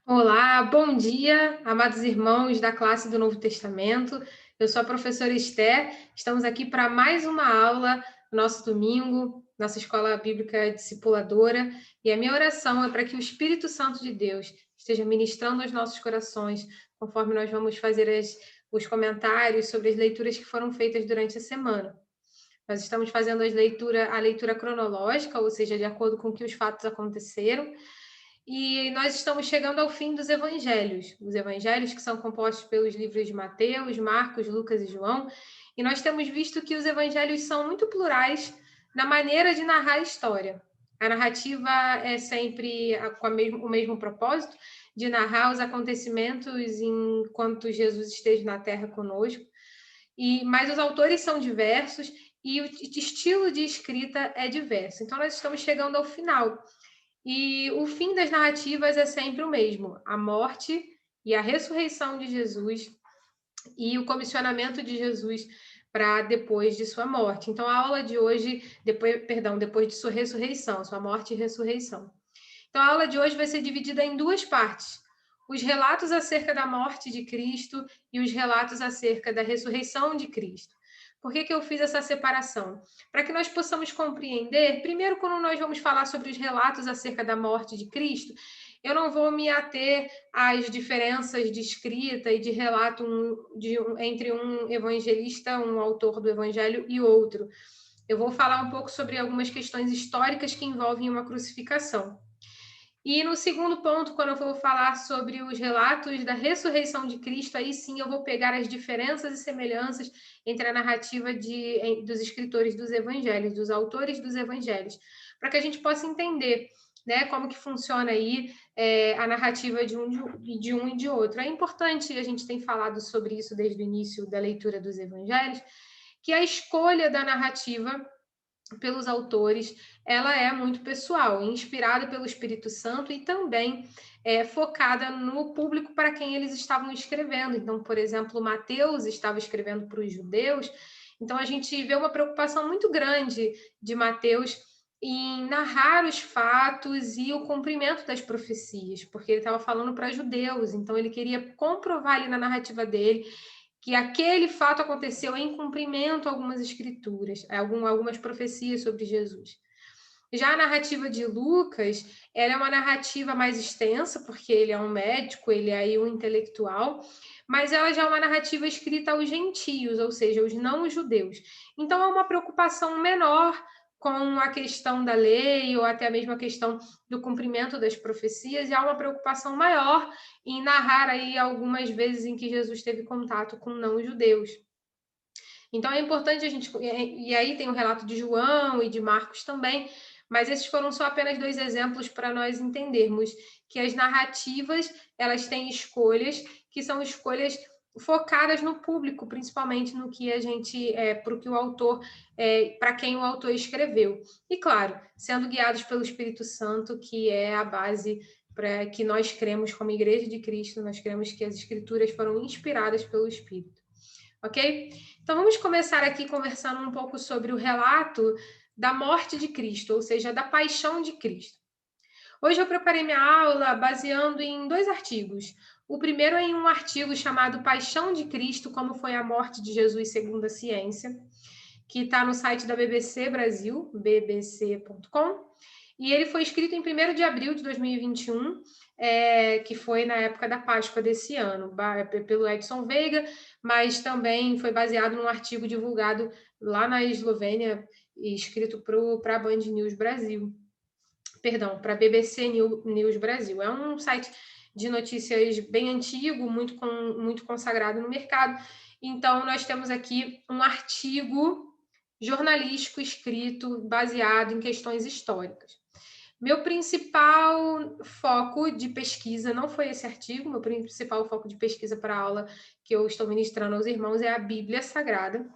Olá, bom dia, amados irmãos da classe do Novo Testamento. Eu sou a professora Esther. Estamos aqui para mais uma aula no nosso domingo, nossa escola bíblica discipuladora. E a minha oração é para que o Espírito Santo de Deus esteja ministrando aos nossos corações, conforme nós vamos fazer os comentários sobre as leituras que foram feitas durante a semana. Nós estamos fazendo a leitura cronológica, ou seja, de acordo com que os fatos aconteceram. E nós estamos chegando ao fim dos evangelhos, os evangelhos que são compostos pelos livros de Mateus, Marcos, Lucas e João, e nós temos visto que os evangelhos são muito plurais na maneira de narrar a história. A narrativa é sempre com o mesmo propósito de narrar os acontecimentos enquanto Jesus esteja na Terra conosco, mas os autores são diversos e o estilo de escrita é diverso. Então, nós estamos chegando ao final. E o fim das narrativas é sempre o mesmo: a morte e a ressurreição de Jesus e o comissionamento de Jesus para depois de sua morte. Então, a aula de hoje, depois de sua ressurreição, sua morte e ressurreição. Então, a aula de hoje vai ser dividida em duas partes: os relatos acerca da morte de Cristo e os relatos acerca da ressurreição de Cristo. Por que eu fiz essa separação? Para que nós possamos compreender, primeiro, quando nós vamos falar sobre os relatos acerca da morte de Cristo, eu não vou me ater às diferenças de escrita e de relato entre um evangelista, um autor do evangelho, e outro. Eu vou falar um pouco sobre algumas questões históricas que envolvem uma crucificação. E no segundo ponto, quando eu vou falar sobre os relatos da ressurreição de Cristo, aí sim eu vou pegar as diferenças e semelhanças entre a narrativa dos escritores dos evangelhos, dos autores dos evangelhos, para que a gente possa entender, né, como que funciona aí a narrativa de um e de outro. É importante, a gente tem falado sobre isso desde o início da leitura dos evangelhos, que a escolha da narrativa pelos autores, ela é muito pessoal, inspirada pelo Espírito Santo e também focada no público para quem eles estavam escrevendo. Então, por exemplo, Mateus estava escrevendo para os judeus, então a gente vê uma preocupação muito grande de Mateus em narrar os fatos e o cumprimento das profecias, porque ele estava falando para judeus, então ele queria comprovar ali na narrativa dele que aquele fato aconteceu em cumprimento a algumas escrituras, algumas profecias sobre Jesus. Já a narrativa de Lucas, ela é uma narrativa mais extensa, porque ele é um médico, ele é aí um intelectual, mas ela já é uma narrativa escrita aos gentios, ou seja, os não-judeus. Então, é uma preocupação menor com a questão da lei, ou até mesmo a questão do cumprimento das profecias, e há uma preocupação maior em narrar aí algumas vezes em que Jesus teve contato com não-judeus. Então é importante a gente. E aí tem o relato de João e de Marcos também, mas esses foram só apenas dois exemplos para nós entendermos que as narrativas elas têm escolhas que são escolhas focadas no público, principalmente no que a gente para o que o autor para quem o autor escreveu. E claro, sendo guiados pelo Espírito Santo, que é a base para que nós cremos como Igreja de Cristo, nós cremos que as Escrituras foram inspiradas pelo Espírito. Ok? Então vamos começar aqui conversando um pouco sobre o relato da morte de Cristo, ou seja, da paixão de Cristo. Hoje eu preparei minha aula baseando em dois artigos. O primeiro é em um artigo chamado Paixão de Cristo, como foi a morte de Jesus segundo a ciência, que está no site da BBC Brasil, bbc.com, e ele foi escrito em 1º de abril de 2021, que foi na época da Páscoa desse ano, pelo Edson Veiga, mas também foi baseado num artigo divulgado lá na Eslovênia, escrito para a Band News Brasil. Perdão, para a BBC News Brasil. É um site de notícias bem antigo, muito consagrado no mercado. Então, nós temos aqui um artigo jornalístico escrito baseado em questões históricas. Meu principal foco de pesquisa não foi esse artigo, meu principal foco de pesquisa para a aula que eu estou ministrando aos irmãos é a Bíblia Sagrada.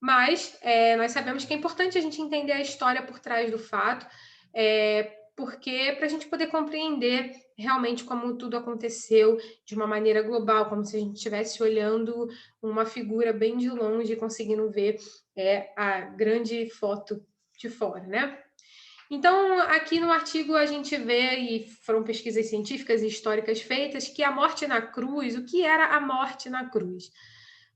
Mas nós sabemos que é importante a gente entender a história por trás do fato, porque para a gente poder compreender realmente como tudo aconteceu de uma maneira global, como se a gente estivesse olhando uma figura bem de longe e conseguindo ver a grande foto de fora, né? Então, aqui no artigo a gente vê, e foram pesquisas científicas e históricas feitas, que a morte na cruz, o que era a morte na cruz?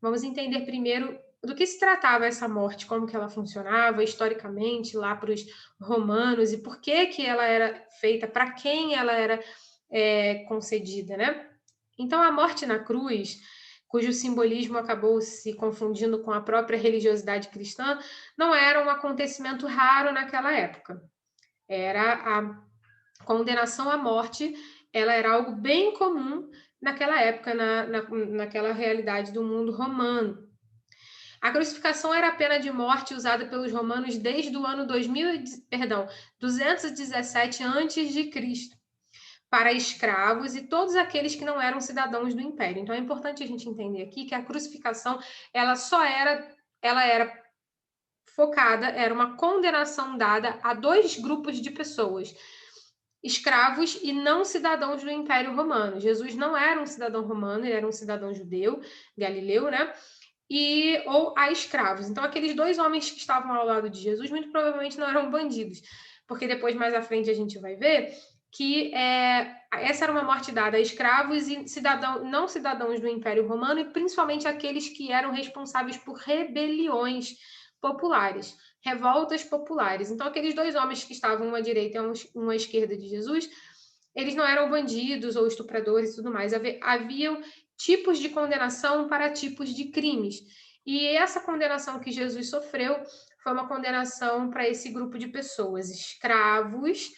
Vamos entender primeiro do que se tratava essa morte, como que ela funcionava historicamente lá para os romanos e por que que ela era feita, para quem ela era concedida, né? Então, a morte na cruz, cujo simbolismo acabou se confundindo com a própria religiosidade cristã, não era um acontecimento raro naquela época. Era a condenação à morte, ela era algo bem comum naquela época, naquela realidade do mundo romano. A crucificação era a pena de morte usada pelos romanos desde o ano 217 a.C., para escravos e todos aqueles que não eram cidadãos do império. Então é importante a gente entender aqui que a crucificação, ela era focada, era uma condenação dada a dois grupos de pessoas: escravos e não cidadãos do Império Romano. Jesus não era um cidadão romano, ele era um cidadão judeu, galileu, né? Ou a escravos. Então, aqueles dois homens que estavam ao lado de Jesus muito provavelmente não eram bandidos, porque depois, mais à frente, a gente vai ver que essa era uma morte dada a escravos e não cidadãos do Império Romano, e principalmente aqueles que eram responsáveis por rebeliões populares, revoltas populares. Então, aqueles dois homens que estavam uma à direita e uma à esquerda de Jesus, eles não eram bandidos ou estupradores e tudo mais. Haviam tipos de condenação para tipos de crimes. E essa condenação que Jesus sofreu foi uma condenação para esse grupo de pessoas, escravos,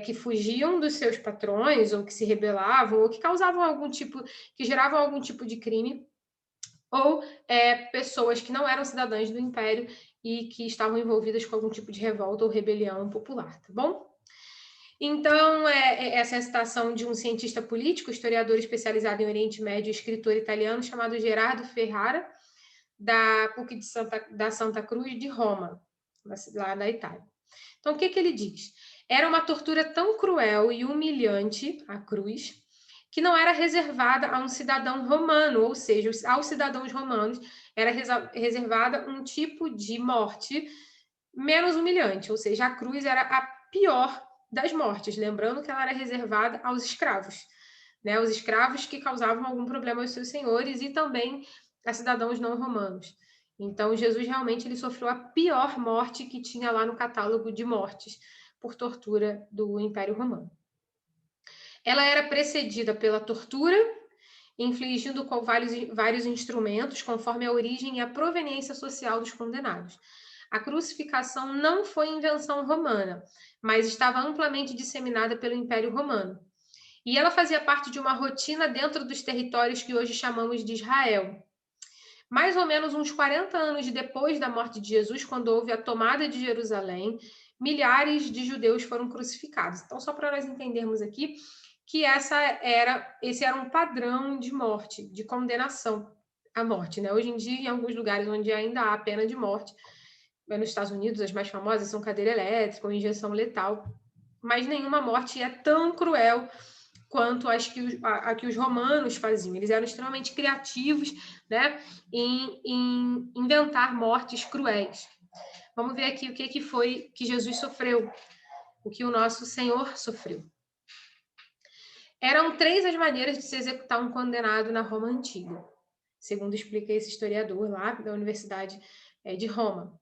que fugiam dos seus patrões, ou que se rebelavam, ou que causavam que geravam algum tipo de crime, ou pessoas que não eram cidadãs do Império e que estavam envolvidas com algum tipo de revolta ou rebelião popular, tá bom? Então, essa é a citação de um cientista político, historiador especializado em Oriente Médio e escritor italiano chamado Gerardo Ferrara, da PUC da Santa Cruz de Roma, lá da Itália. Então, o que ele diz? Era uma tortura tão cruel e humilhante, a cruz, que não era reservada a um cidadão romano, ou seja, aos cidadãos romanos era reservada um tipo de morte menos humilhante, ou seja, a cruz era a pior das mortes, lembrando que ela era reservada aos escravos, né? Os escravos que causavam algum problema aos seus senhores e também a cidadãos não romanos. Então, Jesus realmente ele sofreu a pior morte que tinha lá no catálogo de mortes por tortura do Império Romano. Ela era precedida pela tortura, infligindo com vários instrumentos, conforme a origem e a proveniência social dos condenados. A crucificação não foi invenção romana, mas estava amplamente disseminada pelo Império Romano. E ela fazia parte de uma rotina dentro dos territórios que hoje chamamos de Israel. Mais ou menos uns 40 anos depois da morte de Jesus, quando houve a tomada de Jerusalém, milhares de judeus foram crucificados. Então, só para nós entendermos aqui que esse era um padrão de morte, de condenação à morte, né? Hoje em dia, em alguns lugares onde ainda há pena de morte, nos Estados Unidos, as mais famosas são cadeira elétrica ou injeção letal, mas nenhuma morte é tão cruel quanto a que os romanos faziam. Eles eram extremamente criativos, né, em inventar mortes cruéis. Vamos ver aqui o que foi que Jesus sofreu, o que o nosso Senhor sofreu. Eram 3 as maneiras de se executar um condenado na Roma antiga, segundo explica esse historiador lá da Universidade de Roma.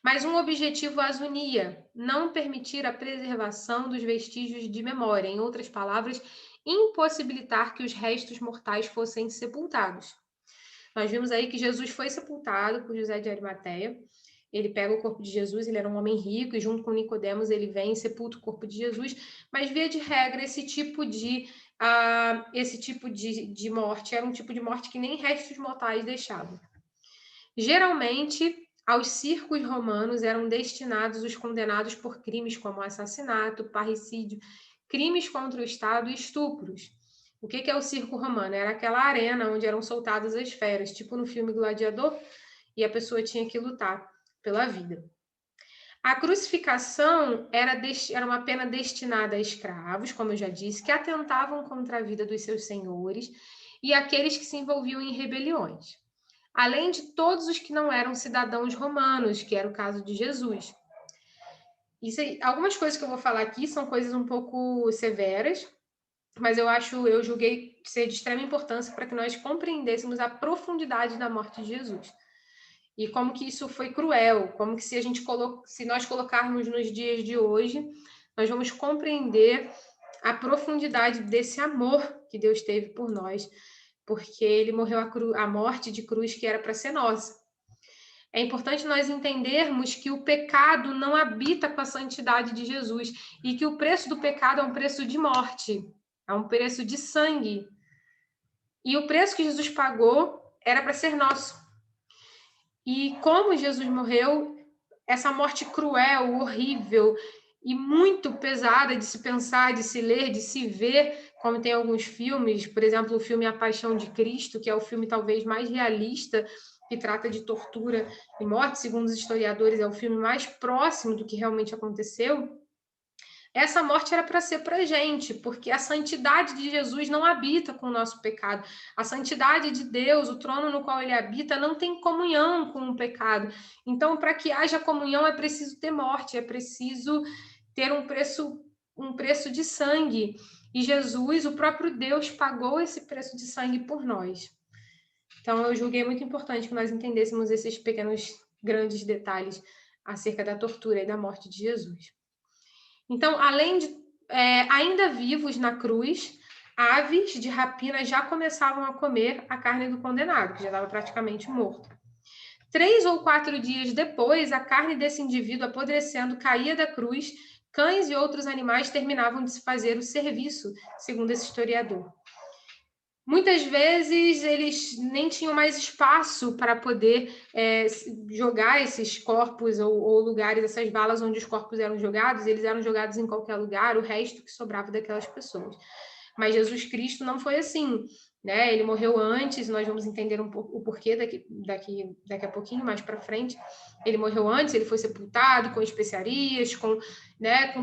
Mas um objetivo as unia: não permitir a preservação dos vestígios de memória, em outras palavras, impossibilitar que os restos mortais fossem sepultados. Nós vimos aí que Jesus foi sepultado por José de Arimateia. Ele pega o corpo de Jesus, ele era um homem rico, e junto com Nicodemos ele vem e sepulta o corpo de Jesus. Mas, via de regra, esse tipo de morte era um tipo de morte que nem restos mortais deixavam. Geralmente, aos circos romanos eram destinados os condenados por crimes como assassinato, parricídio, crimes contra o Estado e estupros. O que é o circo romano? Era aquela arena onde eram soltadas as feras, tipo no filme Gladiador, e a pessoa tinha que lutar pela vida. A crucificação era uma pena destinada a escravos, como eu já disse, que atentavam contra a vida dos seus senhores e aqueles que se envolviam em rebeliões, além de todos os que não eram cidadãos romanos, que era o caso de Jesus. Algumas coisas que eu vou falar aqui são coisas um pouco severas, mas eu julguei ser de extrema importância para que nós compreendêssemos a profundidade da morte de Jesus. E como que isso foi cruel, como que se nós colocarmos nos dias de hoje, nós vamos compreender a profundidade desse amor que Deus teve por nós, porque ele morreu a morte de cruz que era para ser nossa. É importante nós entendermos que o pecado não habita com a santidade de Jesus e que o preço do pecado é um preço de morte, é um preço de sangue. E o preço que Jesus pagou era para ser nosso. E como Jesus morreu, essa morte cruel, horrível e muito pesada de se pensar, de se ler, de se ver, como tem alguns filmes, por exemplo, o filme A Paixão de Cristo, que é o filme talvez mais realista, que trata de tortura e morte, segundo os historiadores, é o filme mais próximo do que realmente aconteceu. Essa morte era para ser para a gente, porque a santidade de Jesus não habita com o nosso pecado. A santidade de Deus, o trono no qual ele habita, não tem comunhão com o pecado. Então, para que haja comunhão, é preciso ter morte, é preciso ter um preço de sangue. E Jesus, o próprio Deus, pagou esse preço de sangue por nós. Então, eu julguei muito importante que nós entendêssemos esses pequenos, grandes detalhes acerca da tortura e da morte de Jesus. Então, além de ainda vivos na cruz, aves de rapina já começavam a comer a carne do condenado, que já estava praticamente morto. 3 ou 4 dias depois, a carne desse indivíduo apodrecendo caía da cruz, cães e outros animais terminavam de se fazer o serviço, segundo esse historiador. Muitas vezes eles nem tinham mais espaço para poder jogar esses corpos ou lugares, essas valas onde os corpos eram jogados, eles eram jogados em qualquer lugar, o resto que sobrava daquelas pessoas. Mas Jesus Cristo não foi assim, né? Ele morreu antes, nós vamos entender o porquê daqui a pouquinho, mais para frente. Ele morreu antes, ele foi sepultado com especiarias, com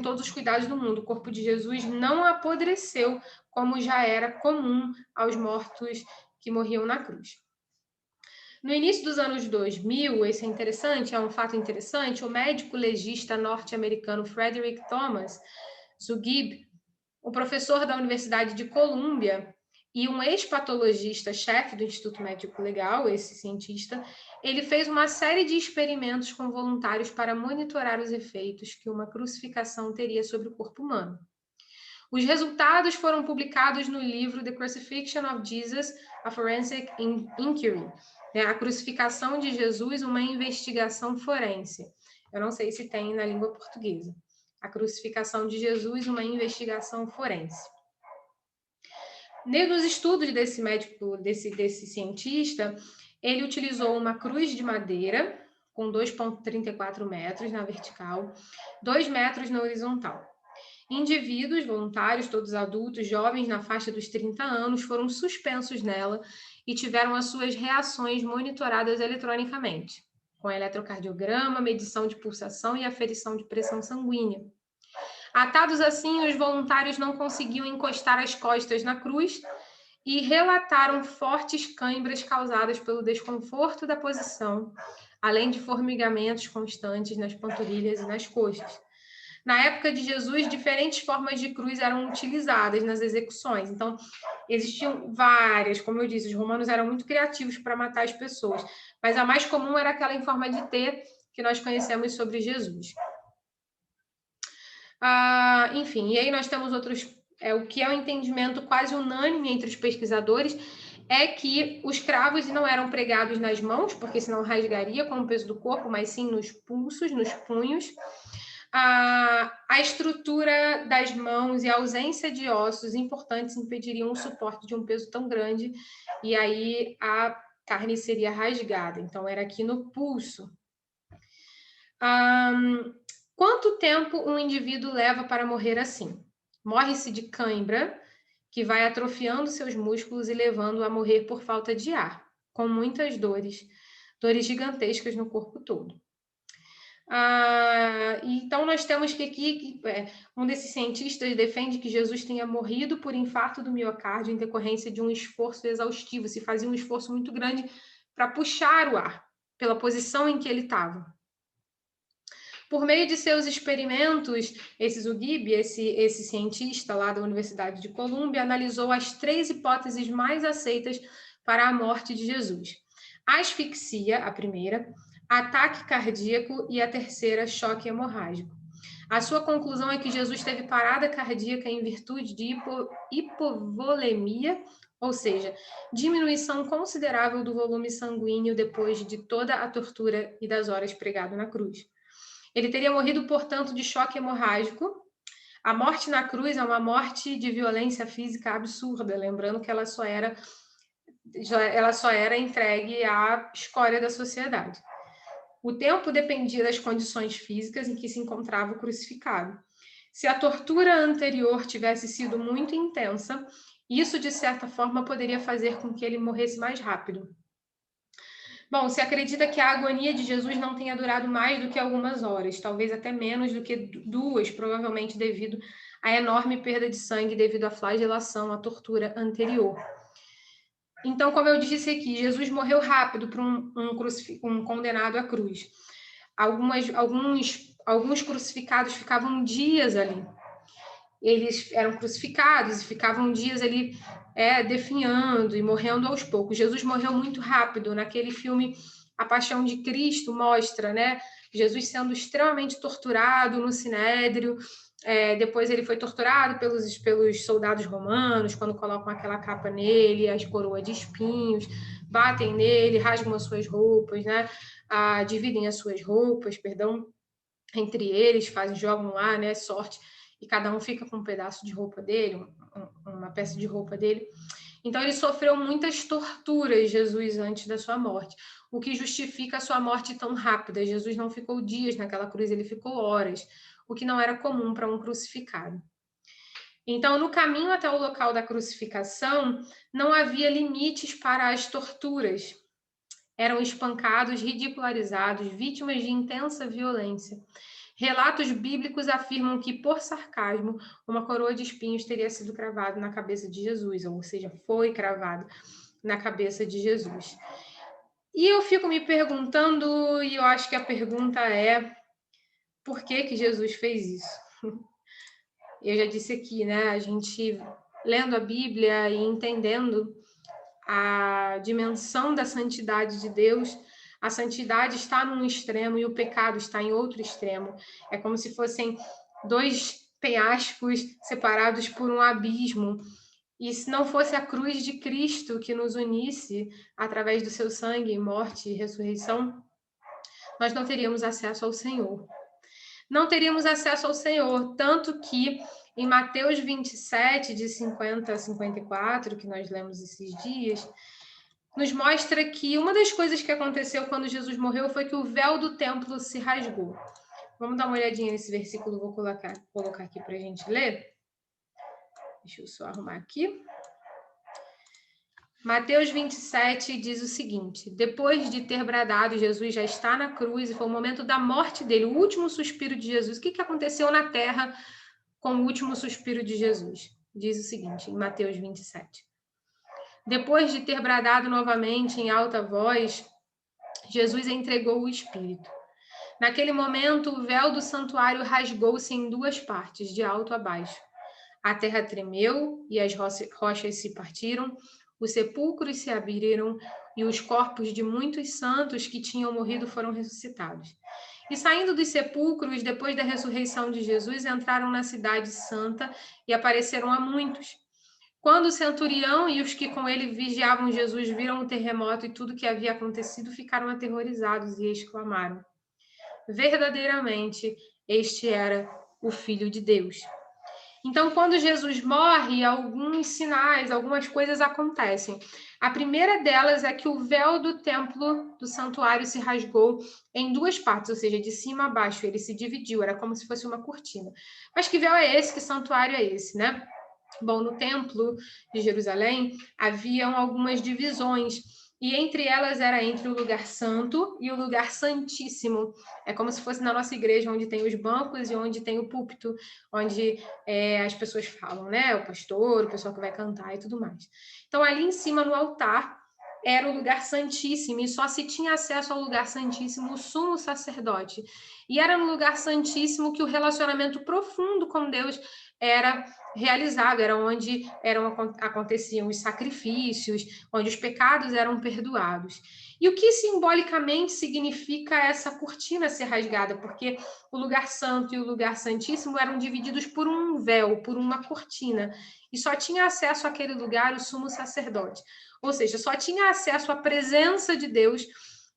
todos os cuidados do mundo. O corpo de Jesus não apodreceu, como já era comum aos mortos que morriam na cruz. No início dos anos 2000, esse é interessante, é um fato interessante, o médico legista norte-americano Frederick Thomas Zugib, o professor da Universidade de Colômbia e um ex-patologista, chefe do Instituto Médico Legal, esse cientista, ele fez uma série de experimentos com voluntários para monitorar os efeitos que uma crucificação teria sobre o corpo humano. Os resultados foram publicados no livro The Crucifixion of Jesus, a Forensic Inquiry, a crucificação de Jesus, uma investigação forense. Eu não sei se tem na língua portuguesa. A crucificação de Jesus, uma investigação forense. Nos estudos desse médico, desse cientista, ele utilizou uma cruz de madeira com 2,34 metros na vertical, 2 metros na horizontal. Indivíduos voluntários, todos adultos, jovens na faixa dos 30 anos, foram suspensos nela e tiveram as suas reações monitoradas eletronicamente, com eletrocardiograma, medição de pulsação e aferição de pressão sanguínea. Atados assim, os voluntários não conseguiam encostar as costas na cruz e relataram fortes câimbras causadas pelo desconforto da posição, além de formigamentos constantes nas panturrilhas e nas coxas. Na época de Jesus, diferentes formas de cruz eram utilizadas nas execuções. Então, existiam várias, como eu disse, os romanos eram muito criativos para matar as pessoas, mas a mais comum era aquela em forma de T que nós conhecemos sobre Jesus. Enfim, e aí nós temos outros, o que é um entendimento quase unânime entre os pesquisadores, é que os cravos não eram pregados nas mãos, porque senão rasgaria com o peso do corpo, mas sim nos pulsos, nos punhos. A estrutura das mãos e a ausência de ossos importantes impediriam o suporte de um peso tão grande, e aí a carne seria rasgada. Então, era aqui no pulso. Quanto tempo um indivíduo leva para morrer assim? Morre-se de cãibra, que vai atrofiando seus músculos e levando a morrer por falta de ar, com muitas dores gigantescas no corpo todo. Então, nós temos que aqui, um desses cientistas defende que Jesus tenha morrido por infarto do miocárdio em decorrência de um esforço exaustivo, se fazia um esforço muito grande para puxar o ar, pela posição em que ele estava. Por meio de seus experimentos, esse Zugib, esse cientista lá da Universidade de Colômbia, analisou as 3 hipóteses mais aceitas para a morte de Jesus: asfixia, a primeira, ataque cardíaco e a terceira, choque hemorrágico. A sua conclusão é que Jesus teve parada cardíaca em virtude de hipovolemia, ou seja, diminuição considerável do volume sanguíneo depois de toda a tortura e das horas pregado na cruz. Ele teria morrido, portanto, de choque hemorrágico. A morte na cruz é uma morte de violência física absurda, lembrando que ela só era entregue à escória da sociedade. O tempo dependia das condições físicas em que se encontrava o crucificado. Se a tortura anterior tivesse sido muito intensa, isso, de certa forma, poderia fazer com que ele morresse mais rápido. Bom, se acredita que a agonia de Jesus não tenha durado mais do que algumas horas, talvez até menos do que 2, provavelmente devido à enorme perda de sangue devido à flagelação, à tortura anterior. Então, como eu disse aqui, Jesus morreu rápido para um condenado à cruz. Alguns crucificados ficavam dias ali. Eles eram crucificados e ficavam dias ali definhando e morrendo aos poucos. Jesus morreu muito rápido. Naquele filme A Paixão de Cristo mostra, né, Jesus sendo extremamente torturado no Sinédrio. Depois ele foi torturado pelos soldados romanos, quando colocam aquela capa nele, as coroas de espinhos, batem nele, rasgam as suas roupas, né, dividem as suas roupas, entre eles, jogam lá, né, sorte, e cada um fica com um pedaço de roupa dele, uma peça de roupa dele. Então, ele sofreu muitas torturas, Jesus, antes da sua morte, o que justifica a sua morte tão rápida. Jesus não ficou dias naquela cruz, ele ficou horas, o que não era comum para um crucificado. Então, no caminho até o local da crucificação, não havia limites para as torturas. Eram espancados, ridicularizados, vítimas de intensa violência. Relatos bíblicos afirmam que, por sarcasmo, uma coroa de espinhos teria sido cravada na cabeça de Jesus, ou seja, foi cravada na cabeça de Jesus. E eu fico me perguntando, e eu acho que a pergunta é: por que Jesus fez isso? Eu já disse aqui, né? A gente lendo a Bíblia e entendendo a dimensão da santidade de Deus, a santidade está num extremo e o pecado está em outro extremo. É como se fossem 2 penhascos separados por um abismo. E se não fosse a cruz de Cristo que nos unisse através do seu sangue, morte e ressurreição, nós não teríamos acesso ao Senhor. Não teríamos acesso ao Senhor, tanto que em Mateus 27, de 50 a 54, que nós lemos esses dias, nos mostra que uma das coisas que aconteceu quando Jesus morreu foi que o véu do templo se rasgou. Vamos dar uma olhadinha nesse versículo, vou colocar aqui para a gente ler. Deixa eu só arrumar aqui. Mateus 27 diz o seguinte: depois de ter bradado, Jesus já está na cruz e foi o momento da morte dele, o último suspiro de Jesus. O que aconteceu na terra com o último suspiro de Jesus? Diz o seguinte, em Mateus 27. Depois de ter bradado novamente em alta voz, Jesus entregou o Espírito. Naquele momento, o véu do santuário rasgou-se em 2 partes, de alto a baixo. A terra tremeu e as rochas se partiram, os sepulcros se abriram e os corpos de muitos santos que tinham morrido foram ressuscitados. E saindo dos sepulcros, depois da ressurreição de Jesus, entraram na cidade santa e apareceram a muitos. Quando o centurião e os que com ele vigiavam Jesus viram o terremoto e tudo o que havia acontecido, ficaram aterrorizados e exclamaram: verdadeiramente, este era o Filho de Deus. Então, quando Jesus morre, alguns sinais, algumas coisas acontecem. A primeira delas é que o véu do templo, do santuário, se rasgou em 2 partes, ou seja, de cima a baixo, ele se dividiu, era como se fosse uma cortina. Mas que véu é esse? Que santuário é esse, né? Bom, no templo de Jerusalém haviam algumas divisões, e entre elas era entre o lugar santo e o lugar santíssimo. É como se fosse na nossa igreja, onde tem os bancos e onde tem o púlpito, onde as pessoas falam, né? O pastor, o pessoal que vai cantar e tudo mais. Então, ali em cima, no altar, era o lugar santíssimo, e só se tinha acesso ao lugar santíssimo o sumo sacerdote. E era no lugar santíssimo que o relacionamento profundo com Deus era realizado, era onde aconteciam os sacrifícios, onde os pecados eram perdoados. E o que simbolicamente significa essa cortina ser rasgada? Porque o lugar santo e o lugar santíssimo eram divididos por um véu, por uma cortina, e só tinha acesso àquele lugar o sumo sacerdote. Ou seja, só tinha acesso à presença de Deus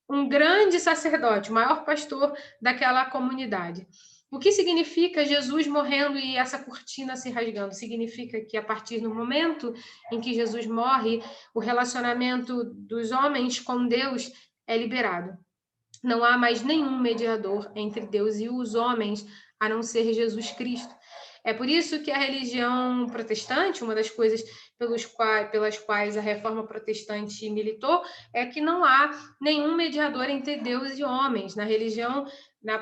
um grande sacerdote, o maior pastor daquela comunidade. O que significa Jesus morrendo e essa cortina se rasgando? Significa que a partir do momento em que Jesus morre, o relacionamento dos homens com Deus é liberado. Não há mais nenhum mediador entre Deus e os homens, a não ser Jesus Cristo. É por isso que a religião protestante, uma das coisas pelas quais a reforma protestante militou, é que não há nenhum mediador entre Deus e homens. Na religião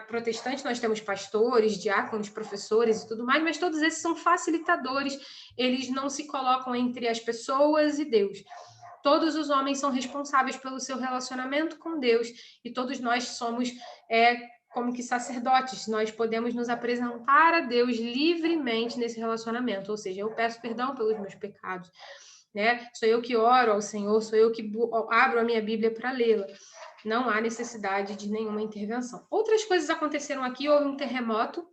protestante, nós temos pastores, diáconos, professores e tudo mais, mas todos esses são facilitadores, eles não se colocam entre as pessoas e Deus. Todos os homens são responsáveis pelo seu relacionamento com Deus e todos nós somos como que sacerdotes. Nós podemos nos apresentar a Deus livremente nesse relacionamento. Ou seja, eu peço perdão pelos meus pecados, né? Sou eu que oro ao Senhor, sou eu que abro a minha Bíblia para lê-la. Não há necessidade de nenhuma intervenção. Outras coisas aconteceram aqui, houve um terremoto,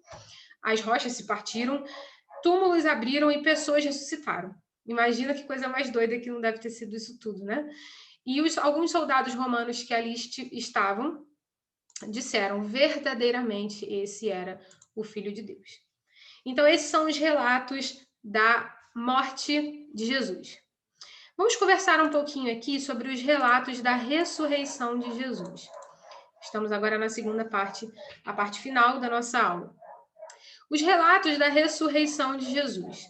as rochas se partiram, túmulos abriram e pessoas ressuscitaram. Imagina que coisa mais doida que não deve ter sido isso tudo, né? E alguns soldados romanos que ali estavam disseram verdadeiramente esse era o Filho de Deus. Então, esses são os relatos da morte de Jesus. Vamos conversar um pouquinho aqui sobre os relatos da ressurreição de Jesus. Estamos agora na segunda parte, a parte final da nossa aula. Os relatos da ressurreição de Jesus.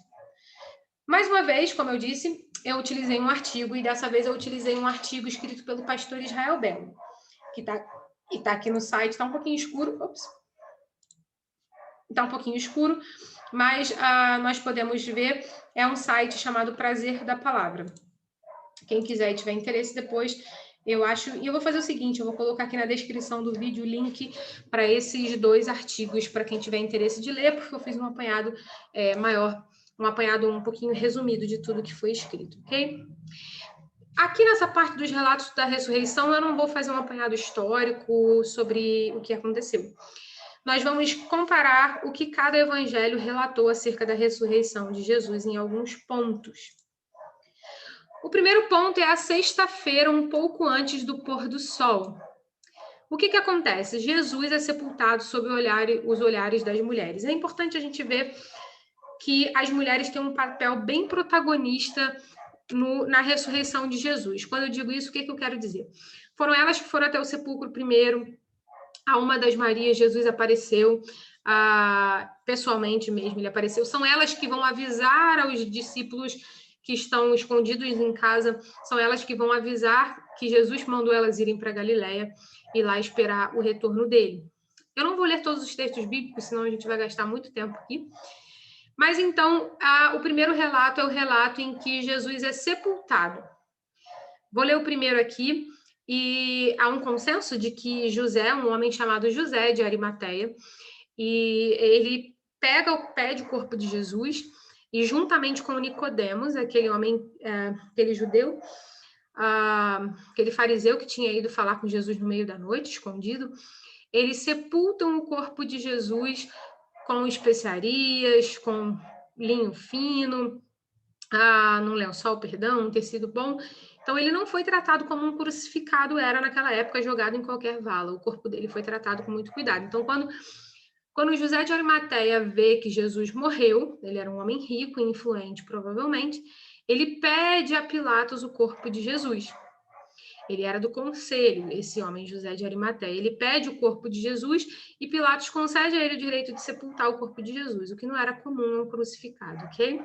Mais uma vez, como eu disse, eu utilizei um artigo, e dessa vez eu utilizei um artigo escrito pelo pastor Israel Belo, que está aqui no site, está um pouquinho escuro, está um pouquinho escuro, mas nós podemos ver, é um site chamado Prazer da Palavra. Quem quiser e tiver interesse depois, eu acho, e eu vou fazer o seguinte, eu vou colocar aqui na descrição do vídeo o link para esses 2 artigos, para quem tiver interesse de ler, porque eu fiz um apanhado maior, um apanhado um pouquinho resumido de tudo que foi escrito, ok? Aqui nessa parte dos relatos da ressurreição, eu não vou fazer um apanhado histórico sobre o que aconteceu. Nós vamos comparar o que cada evangelho relatou acerca da ressurreição de Jesus em alguns pontos. O primeiro ponto é a sexta-feira, um pouco antes do pôr do sol. O que acontece? Jesus é sepultado sob os olhares das mulheres. É importante a gente ver que as mulheres têm um papel bem protagonista na ressurreição de Jesus. Quando eu digo isso, o que eu quero dizer? Foram elas que foram até o sepulcro primeiro. A uma das Marias, Jesus apareceu pessoalmente mesmo, ele apareceu. São elas que vão avisar aos discípulos que estão escondidos em casa, são elas que vão avisar que Jesus mandou elas irem para Galiléia e lá esperar o retorno dele. Eu não vou ler todos os textos bíblicos, senão a gente vai gastar muito tempo aqui. Mas então, o primeiro relato é o relato em que Jesus é sepultado. Vou ler o primeiro aqui, e há um consenso de que José, um homem chamado José de Arimateia, e ele pede o corpo de Jesus, e juntamente com Nicodemos, aquele homem, aquele judeu, aquele fariseu que tinha ido falar com Jesus no meio da noite, escondido, eles sepultam o corpo de Jesus com especiarias, com linho fino, num lençol, um tecido bom. Então, ele não foi tratado como um crucificado era naquela época, jogado em qualquer vala. O corpo dele foi tratado com muito cuidado. Então, quando José de Arimateia vê que Jesus morreu, ele era um homem rico e influente, provavelmente, ele pede a Pilatos o corpo de Jesus. Ele era do conselho, esse homem, José de Arimateia. Ele pede o corpo de Jesus e Pilatos concede a ele o direito de sepultar o corpo de Jesus, o que não era comum a um crucificado, ok?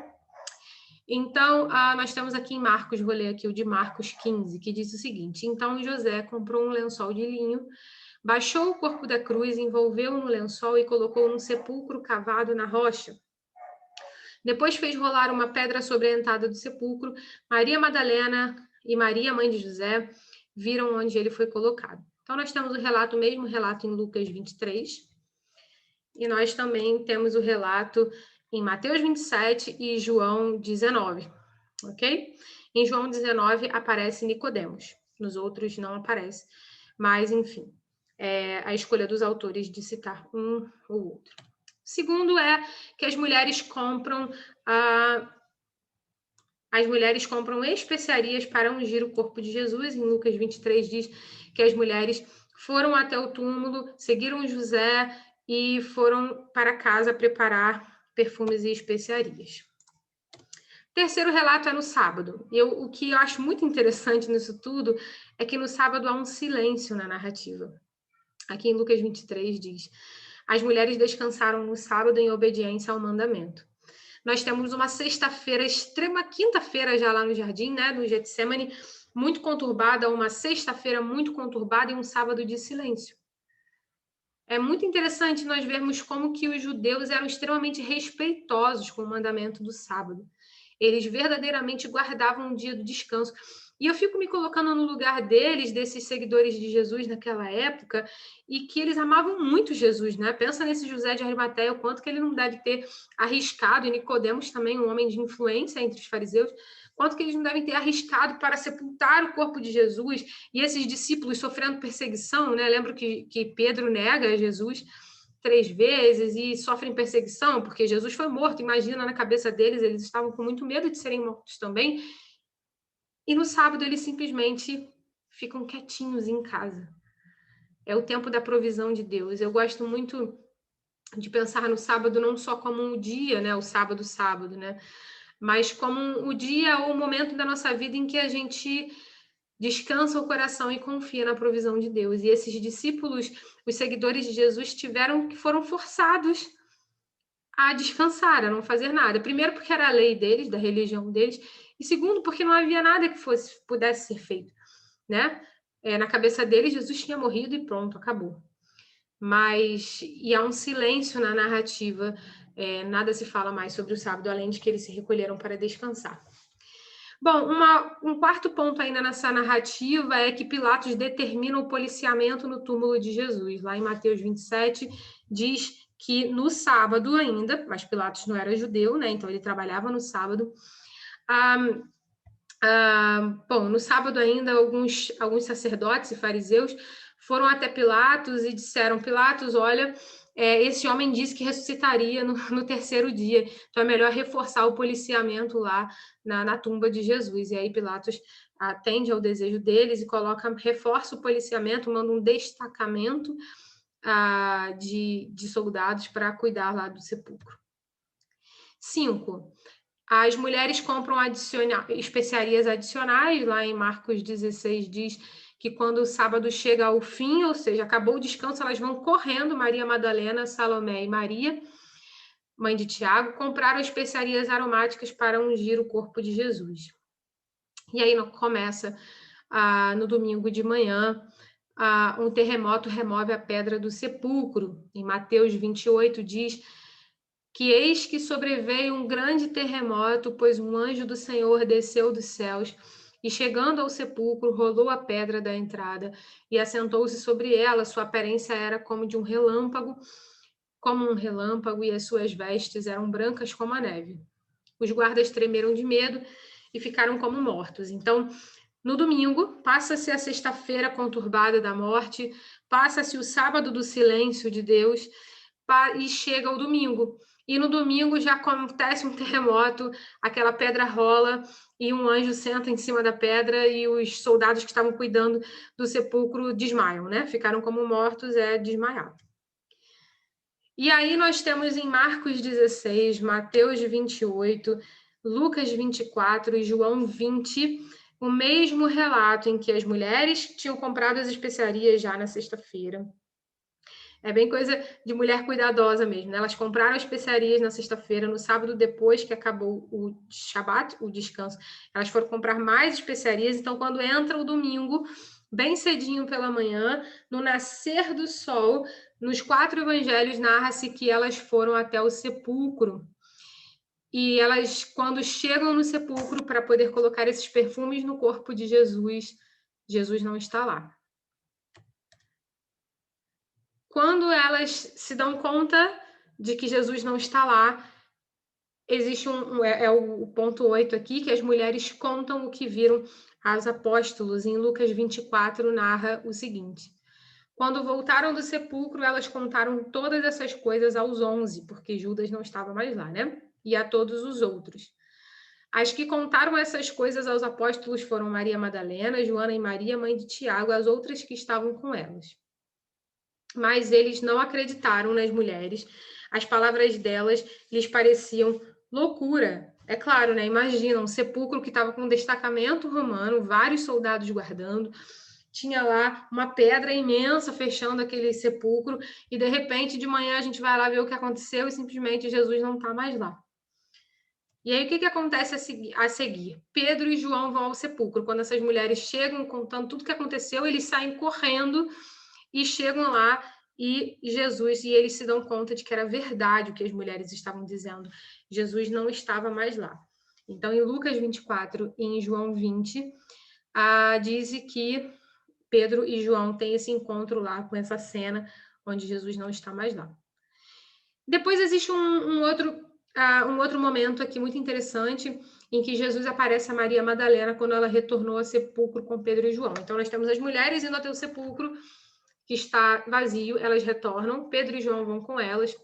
Então, nós temos aqui em Marcos, vou ler aqui o de Marcos 15, que diz o seguinte: então José comprou um lençol de linho, baixou o corpo da cruz, envolveu-o no lençol e colocou num sepulcro cavado na rocha. Depois fez rolar uma pedra sobre a entrada do sepulcro. Maria Madalena, e Maria, mãe de José, viram onde ele foi colocado. Então, nós temos o mesmo relato em Lucas 23, e nós também temos o relato em Mateus 27 e João 19, ok? Em João 19 aparece Nicodemos, nos outros não aparece, mas enfim, a escolha dos autores de citar um ou outro. Segundo é que as mulheres compram especiarias para ungir o corpo de Jesus. Em Lucas 23 diz que as mulheres foram até o túmulo, seguiram José e foram para casa preparar perfumes e especiarias. Terceiro relato é no sábado. O que eu acho muito interessante nisso tudo é que no sábado há um silêncio na narrativa. Aqui em Lucas 23 diz: as mulheres descansaram no sábado em obediência ao mandamento. Nós temos uma sexta-feira, quinta-feira já lá no jardim, né, no Getsemane, muito conturbada, uma sexta-feira muito conturbada e um sábado de silêncio. É muito interessante nós vermos como que os judeus eram extremamente respeitosos com o mandamento do sábado. Eles verdadeiramente guardavam um dia do descanso. E eu fico me colocando no lugar deles, desses seguidores de Jesus naquela época, e que eles amavam muito Jesus, né? Pensa nesse José de Arimateia, o quanto que ele não deve ter arriscado, e Nicodemos também, um homem de influência entre os fariseus, quanto que eles não devem ter arriscado para sepultar o corpo de Jesus, e esses discípulos sofrendo perseguição, né? Lembro que Pedro nega Jesus 3 vezes e sofrem perseguição, porque Jesus foi morto. Imagina, na cabeça deles, eles estavam com muito medo de serem mortos também. E no sábado eles simplesmente ficam quietinhos em casa. É o tempo da provisão de Deus. Eu gosto muito de pensar no sábado não só como um dia, né, o sábado, né, mas como o dia ou o momento da nossa vida em que a gente descansa o coração e confia na provisão de Deus. E esses discípulos, os seguidores de Jesus, foram forçados a descansar, a não fazer nada. Primeiro, porque era a lei deles, da religião deles, e segundo, porque não havia nada que pudesse ser feito, né? Na cabeça deles, Jesus tinha morrido e pronto, acabou. E há um silêncio na narrativa, nada se fala mais sobre o sábado, além de que eles se recolheram para descansar. Bom, um quarto ponto ainda nessa narrativa é que Pilatos determina o policiamento no túmulo de Jesus. Lá em Mateus 27, diz que no sábado ainda, mas Pilatos não era judeu, né? Então ele trabalhava no sábado. Bom, no sábado ainda, alguns sacerdotes e fariseus foram até Pilatos e disseram: Pilatos, olha, esse homem disse que ressuscitaria no terceiro dia, então é melhor reforçar o policiamento lá na tumba de Jesus. E aí Pilatos atende ao desejo deles e reforça o policiamento, manda um destacamento de soldados para cuidar lá do sepulcro. 5. As mulheres compram especiarias adicionais. Lá em Marcos 16 diz que quando o sábado chega ao fim, ou seja, acabou o descanso, elas vão correndo, Maria Madalena, Salomé e Maria, mãe de Tiago, compraram especiarias aromáticas para ungir o corpo de Jesus. E aí começa, no domingo de manhã, um terremoto remove a pedra do sepulcro. Em Mateus 28 diz que eis que sobreveio um grande terremoto, pois um anjo do Senhor desceu dos céus e, chegando ao sepulcro, rolou a pedra da entrada e assentou-se sobre ela. Sua aparência era como um relâmpago, e as suas vestes eram brancas como a neve. Os guardas tremeram de medo e ficaram como mortos. Então, no domingo, passa-se a sexta-feira conturbada da morte, passa-se o sábado do silêncio de Deus e chega o domingo. E no domingo já acontece um terremoto, aquela pedra rola e um anjo senta em cima da pedra e os soldados que estavam cuidando do sepulcro desmaiam, né? Ficaram como mortos, desmaiado. E aí nós temos em Marcos 16, Mateus 28, Lucas 24 e João 20, o mesmo relato em que as mulheres tinham comprado as especiarias já na sexta-feira. É bem coisa de mulher cuidadosa mesmo, né? Elas compraram especiarias na sexta-feira, no sábado, depois que acabou o Shabat, o descanso, elas foram comprar mais especiarias. Então, quando entra o domingo, bem cedinho pela manhã, no nascer do sol, nos 4 evangelhos narra-se que elas foram até o sepulcro. E elas, quando chegam no sepulcro para poder colocar esses perfumes no corpo de Jesus, Jesus não está lá. Quando elas se dão conta de que Jesus não está lá, existe o ponto 8 aqui, que as mulheres contam o que viram aos apóstolos. Em Lucas 24 narra o seguinte: quando voltaram do sepulcro, elas contaram todas essas coisas aos 11, porque Judas não estava mais lá, né? E a todos os outros. As que contaram essas coisas aos apóstolos foram Maria Madalena, Joana e Maria, mãe de Tiago, as outras que estavam com elas. Mas eles não acreditaram nas mulheres. As palavras delas lhes pareciam loucura. É claro, né? Imagina um sepulcro que estava com um destacamento romano, vários soldados guardando. Tinha lá uma pedra imensa fechando aquele sepulcro, e de repente, de manhã, a gente vai lá ver o que aconteceu e simplesmente Jesus não está mais lá. E aí, o que acontece a seguir? Pedro e João vão ao sepulcro. Quando essas mulheres chegam contando tudo o que aconteceu, eles saem correndo e chegam lá e eles se dão conta de que era verdade o que as mulheres estavam dizendo. Jesus não estava mais lá. Então, em Lucas 24 e em João 20, diz que Pedro e João têm esse encontro lá com essa cena onde Jesus não está mais lá. Depois existe um outro momento aqui muito interessante em que Jesus aparece a Maria Madalena quando ela retornou ao sepulcro com Pedro e João. Então, nós temos as mulheres indo até o sepulcro que está vazio, elas retornam, Pedro e João vão com elas,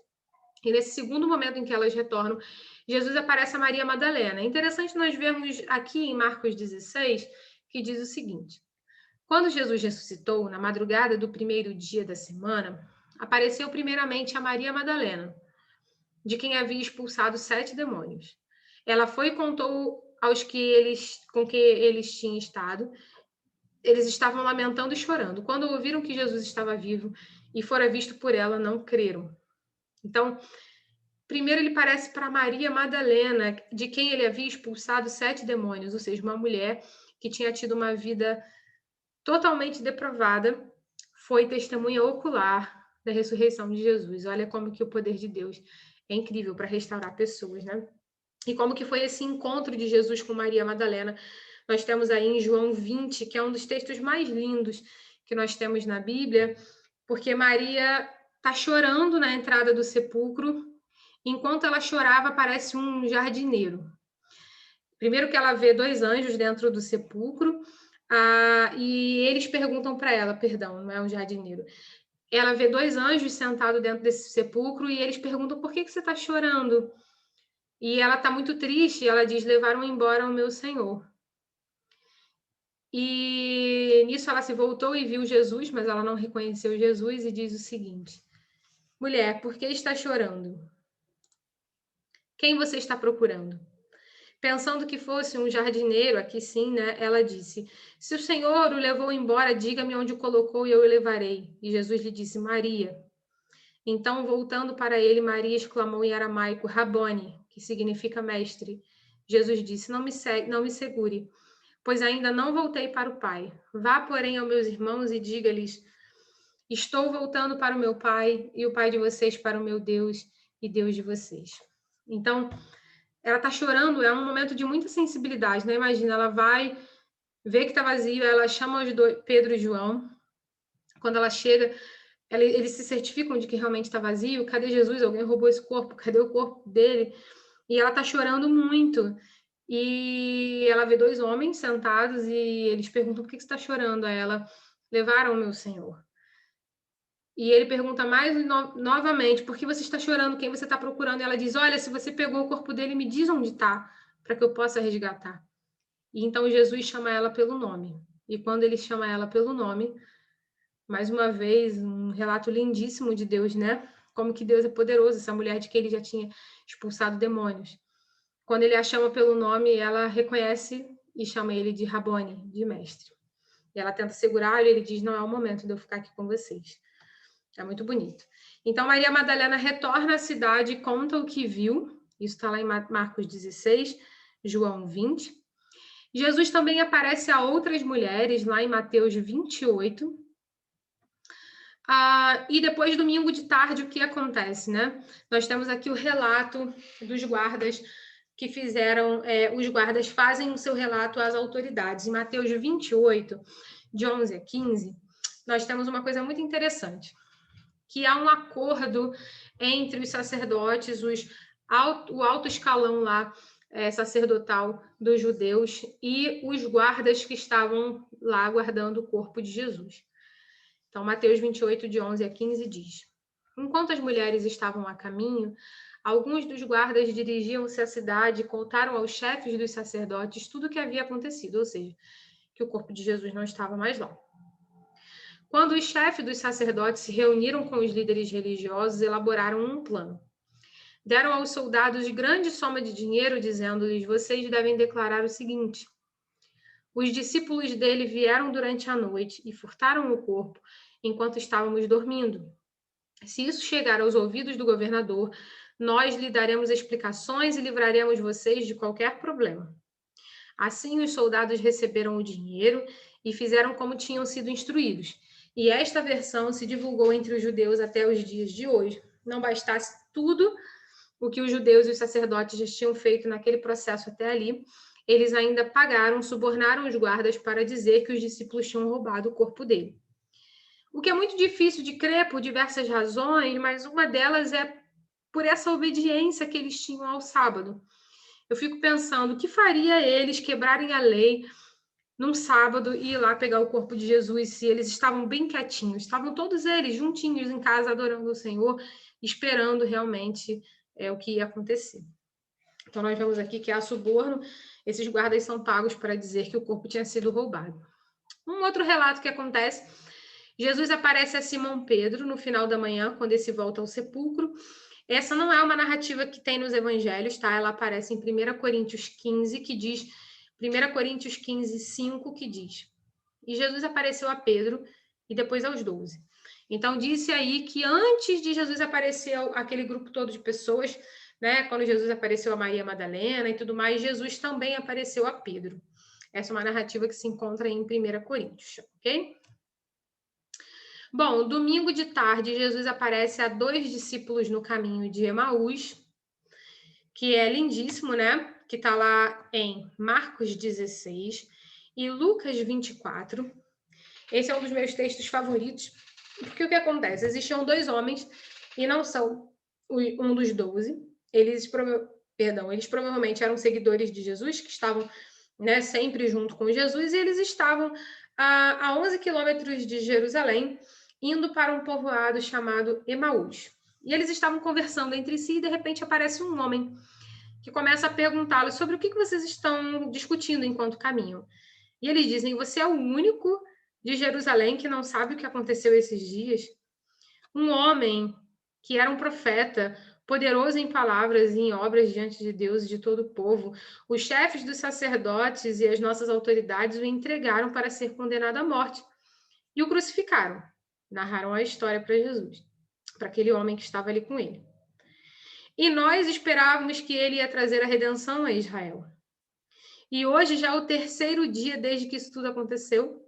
e nesse segundo momento em que elas retornam, Jesus aparece a Maria Madalena. É interessante nós vermos aqui em Marcos 16, que diz o seguinte: quando Jesus ressuscitou, na madrugada do primeiro dia da semana, apareceu primeiramente a Maria Madalena, de quem havia expulsado 7 demônios. Ela foi e contou aos com que eles tinham estado. Eles estavam lamentando e chorando. Quando ouviram que Jesus estava vivo e fora visto por ela, não creram. Então, primeiro ele parece para Maria Madalena, de quem ele havia expulsado 7 demônios, ou seja, uma mulher que tinha tido uma vida totalmente depravada, foi testemunha ocular da ressurreição de Jesus. Olha como que o poder de Deus é incrível para restaurar pessoas, né? E como que foi esse encontro de Jesus com Maria Madalena. Nós temos aí em João 20, que é um dos textos mais lindos que nós temos na Bíblia, porque Maria está chorando na entrada do sepulcro. Enquanto ela chorava, aparece um jardineiro. Primeiro que ela vê 2 anjos dentro do sepulcro, e eles perguntam para ela, perdão, não é um jardineiro. Ela vê 2 anjos sentados dentro desse sepulcro e eles perguntam: por que você está chorando? E ela está muito triste, ela diz: levaram embora o meu Senhor. E nisso ela se voltou e viu Jesus, mas ela não reconheceu Jesus e diz o seguinte: mulher, por que está chorando? Quem você está procurando? Pensando que fosse um jardineiro, aqui sim, né? Ela disse: se o Senhor o levou embora, diga-me onde o colocou e eu o levarei. E Jesus lhe disse: Maria. Então, voltando para ele, Maria exclamou em aramaico: Rabone, que significa mestre. Jesus disse: não me segure, pois ainda não voltei para o Pai. Vá, porém, aos meus irmãos e diga-lhes: estou voltando para o meu Pai e o Pai de vocês para o meu Deus e Deus de vocês. Então, ela está chorando, é um momento de muita sensibilidade, né? Imagina, ela vai ver que está vazio, ela chama os dois, Pedro e João. Quando ela chega, eles se certificam de que realmente está vazio. Cadê Jesus? Alguém roubou esse corpo? Cadê o corpo dele? E ela está chorando muito. E ela vê 2 homens sentados e eles perguntam: por que você está chorando? A ela: levaram o meu Senhor. E ele pergunta mais novamente: por que você está chorando? Quem você está procurando? E ela diz: olha, se você pegou o corpo dele, me diz onde está, para que eu possa resgatar. E então Jesus chama ela pelo nome. E quando ele chama ela pelo nome, mais uma vez, um relato lindíssimo de Deus, né? Como que Deus é poderoso, essa mulher de que ele já tinha expulsado demônios. Quando ele a chama pelo nome, ela reconhece e chama ele de Rabone, de mestre. E ela tenta segurá-lo e ele diz: não é o momento de eu ficar aqui com vocês. É muito bonito. Então, Maria Madalena retorna à cidade e conta o que viu. Isso está lá em Marcos 16, João 20. Jesus também aparece a outras mulheres, lá em Mateus 28. E depois, domingo de tarde, o que acontece, né? Nós temos aqui o relato dos guardas que fizeram, os guardas fazem o seu relato às autoridades. Em Mateus 28, de 11 a 15, nós temos uma coisa muito interessante, que há um acordo entre os sacerdotes, o alto escalão lá, sacerdotal dos judeus, e os guardas que estavam lá guardando o corpo de Jesus. Então, Mateus 28, de 11 a 15, diz: Enquanto as mulheres estavam a caminho, alguns dos guardas dirigiam-se à cidade e contaram aos chefes dos sacerdotes tudo o que havia acontecido, ou seja, que o corpo de Jesus não estava mais lá. Quando os chefes dos sacerdotes se reuniram com os líderes religiosos, elaboraram um plano. Deram aos soldados grande soma de dinheiro, dizendo-lhes: Vocês devem declarar o seguinte: os discípulos dele vieram durante a noite e furtaram o corpo enquanto estávamos dormindo. Se isso chegar aos ouvidos do governador, nós lhe daremos explicações e livraremos vocês de qualquer problema. Assim, os soldados receberam o dinheiro e fizeram como tinham sido instruídos. E esta versão se divulgou entre os judeus até os dias de hoje. Não bastasse tudo o que os judeus e os sacerdotes já tinham feito naquele processo até ali, eles ainda pagaram, subornaram os guardas para dizer que os discípulos tinham roubado o corpo dele. O que é muito difícil de crer por diversas razões, mas uma delas é por essa obediência que eles tinham ao sábado. Eu fico pensando, o que faria eles quebrarem a lei num sábado e ir lá pegar o corpo de Jesus, se eles estavam bem quietinhos? Estavam todos eles juntinhos em casa adorando o Senhor, esperando realmente o que ia acontecer. Então, nós vemos aqui que há suborno, esses guardas são pagos para dizer que o corpo tinha sido roubado. Um outro relato que acontece: Jesus aparece a Simão Pedro no final da manhã, quando esse volta ao sepulcro. Essa não é uma narrativa que tem nos evangelhos, tá? Ela aparece em 1 Coríntios 15, que diz, 1 Coríntios 15, 5, que diz: E Jesus apareceu a Pedro e depois aos 12. Então, disse aí que antes de Jesus aparecer aquele grupo todo de pessoas, né? Quando Jesus apareceu a Maria Madalena e tudo mais, Jesus também apareceu a Pedro. Essa é uma narrativa que se encontra em 1 Coríntios, ok? Bom, domingo de tarde, Jesus aparece a 2 discípulos no caminho de Emaús, que é lindíssimo, né? Que está lá em Marcos 16 e Lucas 24. Esse é um dos meus textos favoritos, porque o que acontece? Existiam 2 homens e não são um dos 12. Eles provavelmente eram seguidores de Jesus, que estavam, né, sempre junto com Jesus, e eles estavam a 11 quilômetros de Jerusalém, indo para um povoado chamado Emaús. E eles estavam conversando entre si e, de repente, aparece um homem que começa a perguntá-los sobre o que vocês estão discutindo enquanto caminham. E eles dizem: Você é o único de Jerusalém que não sabe o que aconteceu esses dias? Um homem que era um profeta, poderoso em palavras e em obras diante de Deus e de todo o povo. Os chefes dos sacerdotes e as nossas autoridades o entregaram para ser condenado à morte e o crucificaram. Narraram a história para Jesus, para aquele homem que estava ali com ele. E nós esperávamos que ele ia trazer a redenção a Israel. E hoje já é o 3º dia desde que isso tudo aconteceu.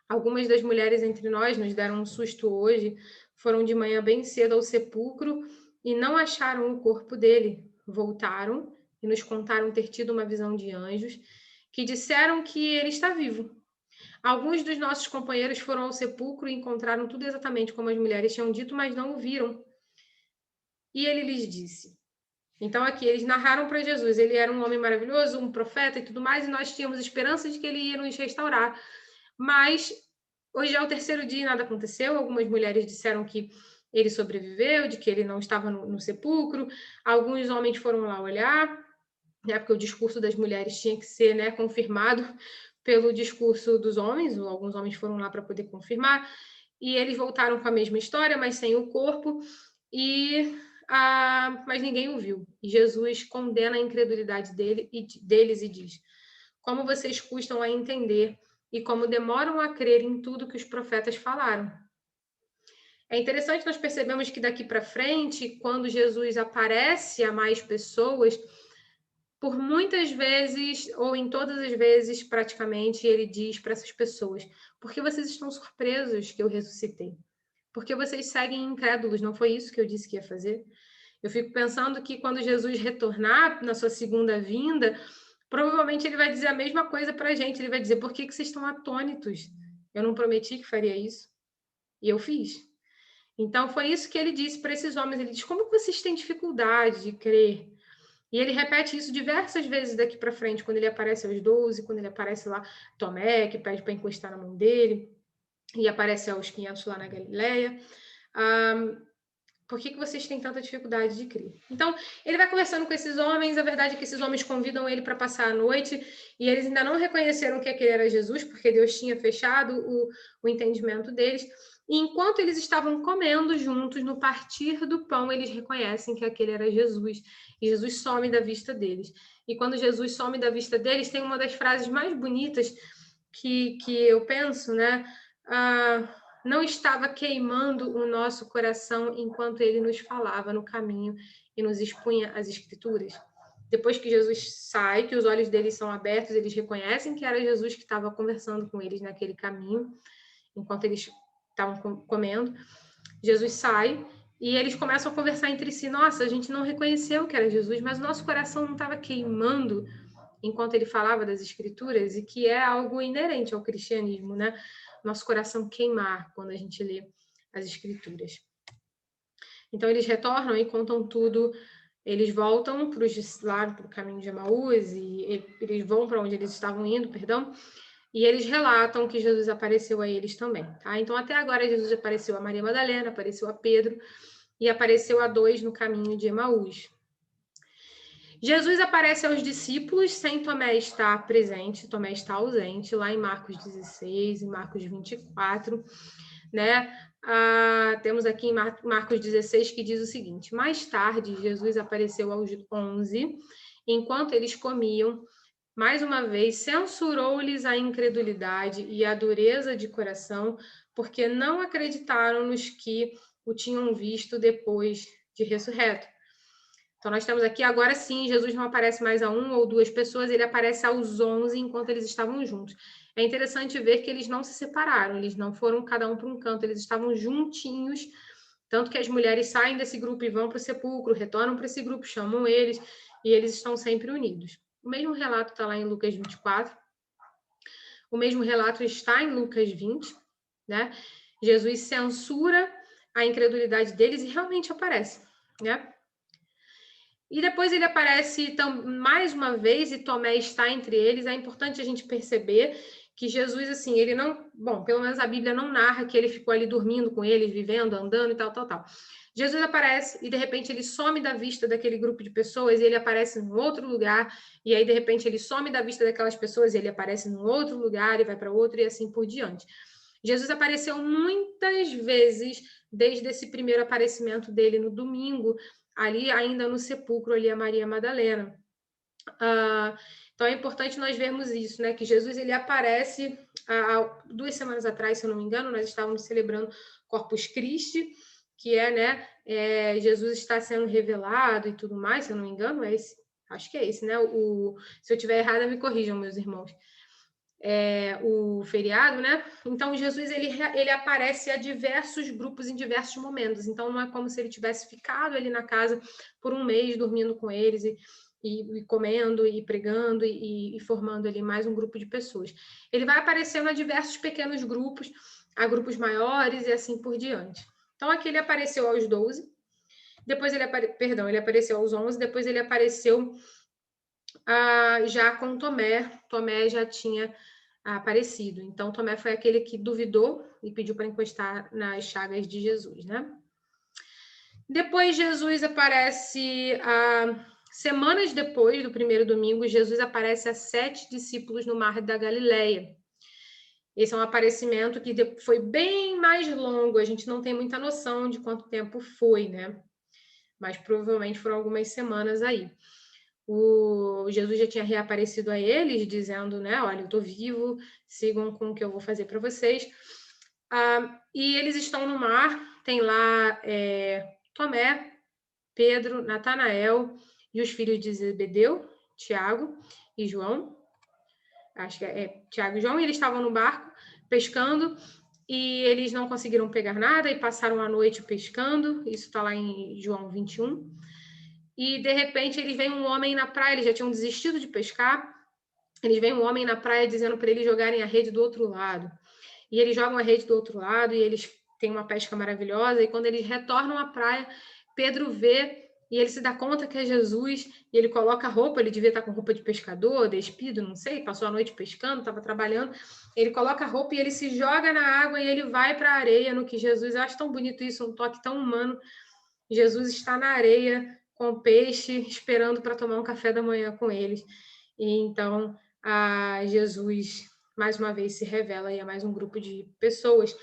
Algumas das mulheres entre nós nos deram um susto hoje, foram de manhã bem cedo ao sepulcro e não acharam o corpo dele. Voltaram e nos contaram ter tido uma visão de anjos que disseram que ele está vivo. Alguns dos nossos companheiros foram ao sepulcro e encontraram tudo exatamente como as mulheres tinham dito, mas não o viram. E ele lhes disse. Então aqui eles narraram para Jesus, ele era um homem maravilhoso, um profeta e tudo mais, e nós tínhamos esperança de que ele ia nos restaurar. Mas hoje é o 3º dia e nada aconteceu. Algumas mulheres disseram que ele sobreviveu, de que ele não estava no sepulcro. Alguns homens foram lá olhar, né, porque o discurso das mulheres tinha que ser, né, confirmado pelo discurso dos homens. Alguns homens foram lá para poder confirmar. E eles voltaram com a mesma história, mas sem o corpo. Mas ninguém o viu. E Jesus condena a incredulidade deles e diz: Como vocês custam a entender e como demoram a crer em tudo que os profetas falaram. É interessante nós percebemos que daqui para frente, quando Jesus aparece a mais pessoas, por muitas vezes, ou em todas as vezes praticamente, ele diz para essas pessoas: Por que vocês estão surpresos que eu ressuscitei? Porque vocês seguem incrédulos, não foi isso que eu disse que ia fazer? Eu fico pensando que quando Jesus retornar na sua segunda vinda, provavelmente ele vai dizer a mesma coisa para a gente. Ele vai dizer: por que vocês estão atônitos? Eu não prometi que faria isso. E eu fiz. Então, foi isso que ele disse para esses homens. Ele diz: como que vocês têm dificuldade de crer? E ele repete isso diversas vezes daqui para frente, quando ele aparece aos 12, quando ele aparece lá Tomé, que pede para encostar na mão dele, e aparece aos 500 lá na Galileia. Por que vocês têm tanta dificuldade de crer? Então, ele vai conversando com esses homens. A verdade é que esses homens convidam ele para passar a noite, e eles ainda não reconheceram que aquele era Jesus, porque Deus tinha fechado o entendimento deles. E enquanto eles estavam comendo juntos, no partir do pão, eles reconhecem que aquele era Jesus. E Jesus some da vista deles. E quando Jesus some da vista deles, tem uma das frases mais bonitas que eu penso, né? Não estava queimando o nosso coração enquanto ele nos falava no caminho e nos expunha as escrituras. Depois que Jesus sai, que os olhos deles são abertos, eles reconhecem que era Jesus que estava conversando com eles naquele caminho, enquanto eles estavam comendo. Jesus sai e eles começam a conversar entre si. Nossa, a gente não reconheceu que era Jesus, mas o nosso coração não estava queimando enquanto ele falava das escrituras, e que é algo inerente ao cristianismo, né? Nosso coração queimar quando a gente lê as escrituras. Então, eles retornam e contam tudo. Eles voltam para o caminho de Emaús, e eles vão para onde eles estavam indo, perdão, e eles relatam que Jesus apareceu a eles também. Tá? Então, até agora, Jesus apareceu a Maria Madalena, apareceu a Pedro, e apareceu a 2 no caminho de Emaús. Jesus aparece aos discípulos sem Tomé estar presente, Tomé está ausente, lá em Marcos 16, em Marcos 24, né? Temos aqui em Marcos 16 que diz o seguinte: mais tarde, Jesus apareceu aos 11, enquanto eles comiam, mais uma vez censurou-lhes a incredulidade e a dureza de coração, porque não acreditaram nos que o tinham visto depois de ressurreto. Então, nós temos aqui, agora sim, Jesus não aparece mais a 1 ou 2 pessoas, ele aparece aos 11 enquanto eles estavam juntos. É interessante ver que eles não se separaram, eles não foram cada um para um canto, eles estavam juntinhos, tanto que as mulheres saem desse grupo e vão para o sepulcro, retornam para esse grupo, chamam eles, e eles estão sempre unidos. O mesmo relato está lá em Lucas 24, o mesmo relato está em Lucas 20, né? Jesus censura a incredulidade deles e realmente aparece, né? E depois ele aparece mais uma vez e Tomé está entre eles. É importante a gente perceber que Jesus, assim, ele não... Bom, pelo menos a Bíblia não narra que ele ficou ali dormindo com eles, vivendo, andando e tal, tal, tal. Jesus aparece e, de repente, ele some da vista daquele grupo de pessoas e ele aparece em outro lugar. E aí, de repente, ele some da vista daquelas pessoas e ele aparece em outro lugar e vai para outro e assim por diante. Jesus apareceu muitas vezes desde esse primeiro aparecimento dele no domingo, ali ainda no sepulcro, ali a Maria Madalena. Então é importante nós vermos isso, né? Que Jesus ele aparece 2 semanas atrás, se eu não me engano, nós estávamos celebrando Corpus Christi, que é, né? Jesus está sendo revelado e tudo mais, se eu não me engano, é esse. Acho que é esse, né? Se eu estiver errada, me corrijam, meus irmãos. O feriado, né? Então, Jesus, ele aparece a diversos grupos em diversos momentos. Então, não é como se ele tivesse ficado ali na casa por um mês, dormindo com eles e comendo e pregando e formando ali mais um grupo de pessoas. Ele vai aparecendo a diversos pequenos grupos, a grupos maiores e assim por diante. Então, aqui ele apareceu aos 12, depois ele apareceu aos 11, depois ele apareceu já com Tomé. Tomé já tinha aparecido. Então, Tomé foi aquele que duvidou e pediu para encostar nas chagas de Jesus, né? Depois, Jesus aparece, semanas depois do primeiro domingo, Jesus aparece a 7 discípulos no Mar da Galileia. Esse é um aparecimento que foi bem mais longo, a gente não tem muita noção de quanto tempo foi, né? Mas provavelmente foram algumas semanas aí. Jesus já tinha reaparecido a eles, dizendo, né, olha, eu estou vivo, sigam com o que eu vou fazer para vocês. E eles estão no mar, tem lá Tomé, Pedro, Natanael e os filhos de Zebedeu, Tiago e João. Acho que é Tiago e João, e eles estavam no barco pescando, e eles não conseguiram pegar nada e passaram a noite pescando. Isso está lá em João 21. e de repente eles veem um homem na praia, eles já tinham desistido de pescar, eles veem um homem na praia dizendo para eles jogarem a rede do outro lado. E eles jogam a rede do outro lado e eles têm uma pesca maravilhosa. E quando eles retornam à praia, Pedro vê e ele se dá conta que é Jesus. E ele coloca a roupa, ele devia estar com roupa de pescador, despido, não sei, passou a noite pescando, estava trabalhando. Ele coloca a roupa e ele se joga na água e ele vai para a areia, no que Jesus... Eu acho tão bonito isso, um toque tão humano. Jesus está na areia com o peixe, esperando para tomar um café da manhã com eles. E então, Jesus mais uma vez se revela e a mais um grupo de pessoas.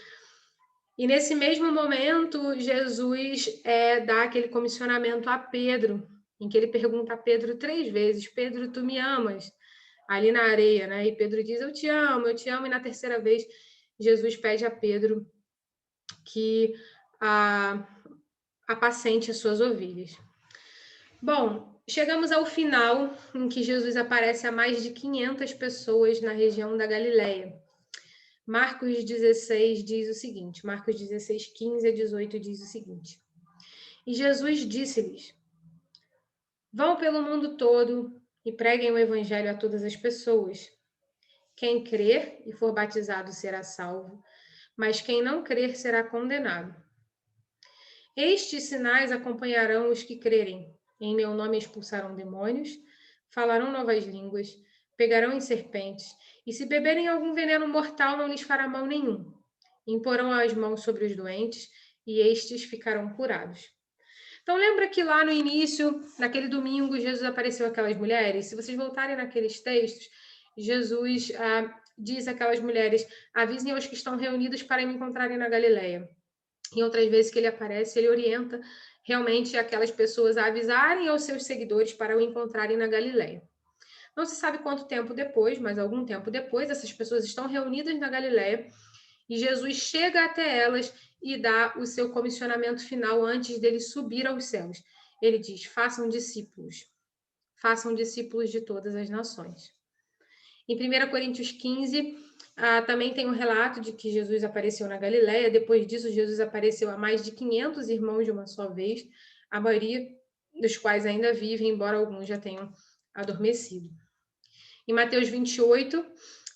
E nesse mesmo momento, Jesus dá aquele comissionamento a Pedro, em que ele pergunta a Pedro 3 vezes: Pedro, tu me amas? Ali na areia, né? E Pedro diz: eu te amo, eu te amo. E na terceira vez, Jesus pede a Pedro que apacente as suas ovelhas. Bom, chegamos ao final, em que Jesus aparece a mais de 500 pessoas na região da Galileia. Marcos 16 diz o seguinte, Marcos 16, 15 a 18 diz o seguinte: E Jesus disse-lhes: Vão pelo mundo todo e preguem o evangelho a todas as pessoas. Quem crer e for batizado será salvo, mas quem não crer será condenado. Estes sinais acompanharão os que crerem. Em meu nome expulsarão demônios, falarão novas línguas, pegarão em serpentes, e se beberem algum veneno mortal não lhes fará mal nenhum. Imporão as mãos sobre os doentes, e estes ficarão curados. Então lembra que lá no início, naquele domingo, Jesus apareceu àquelas mulheres? Se vocês voltarem naqueles textos, Jesus diz àquelas mulheres: avisem aos que estão reunidos para me encontrarem na Galileia. Em outras vezes que ele aparece, ele orienta realmente aquelas pessoas a avisarem aos seus seguidores para o encontrarem na Galileia. Não se sabe quanto tempo depois, mas algum tempo depois, essas pessoas estão reunidas na Galileia e Jesus chega até elas e dá o seu comissionamento final antes dele subir aos céus. Ele diz: façam discípulos de todas as nações. Em 1 Coríntios 15, também tem um relato de que Jesus apareceu na Galileia. Depois disso, Jesus apareceu a mais de 500 irmãos de uma só vez, a maioria dos quais ainda vivem, embora alguns já tenham adormecido. Em Mateus 28,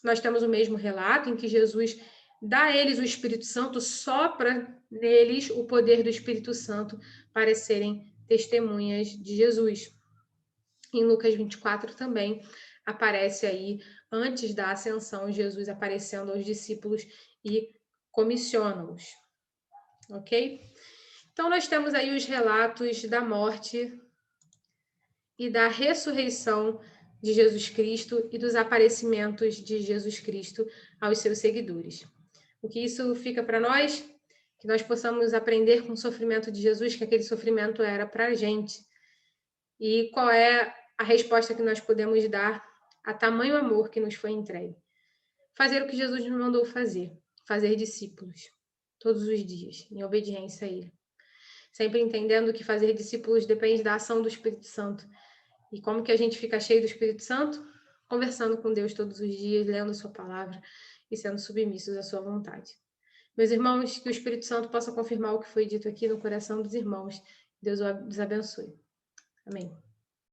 nós temos o mesmo relato em que Jesus dá a eles o Espírito Santo, sopra neles o poder do Espírito Santo para serem testemunhas de Jesus. Em Lucas 24 também aparece aí, antes da ascensão, Jesus aparecendo aos discípulos e comissiona-os. Ok? Então, nós temos aí os relatos da morte e da ressurreição de Jesus Cristo e dos aparecimentos de Jesus Cristo aos seus seguidores. O que isso fica para nós? Que nós possamos aprender com o sofrimento de Jesus, que aquele sofrimento era para a gente. E qual é a resposta que nós podemos dar a tamanho amor que nos foi entregue? Fazer o que Jesus nos mandou fazer discípulos, todos os dias, em obediência a Ele. Sempre entendendo que fazer discípulos depende da ação do Espírito Santo. E como que a gente fica cheio do Espírito Santo? Conversando com Deus todos os dias, lendo a sua palavra e sendo submissos à sua vontade. Meus irmãos, que o Espírito Santo possa confirmar o que foi dito aqui no coração dos irmãos. Deus os abençoe. Amém.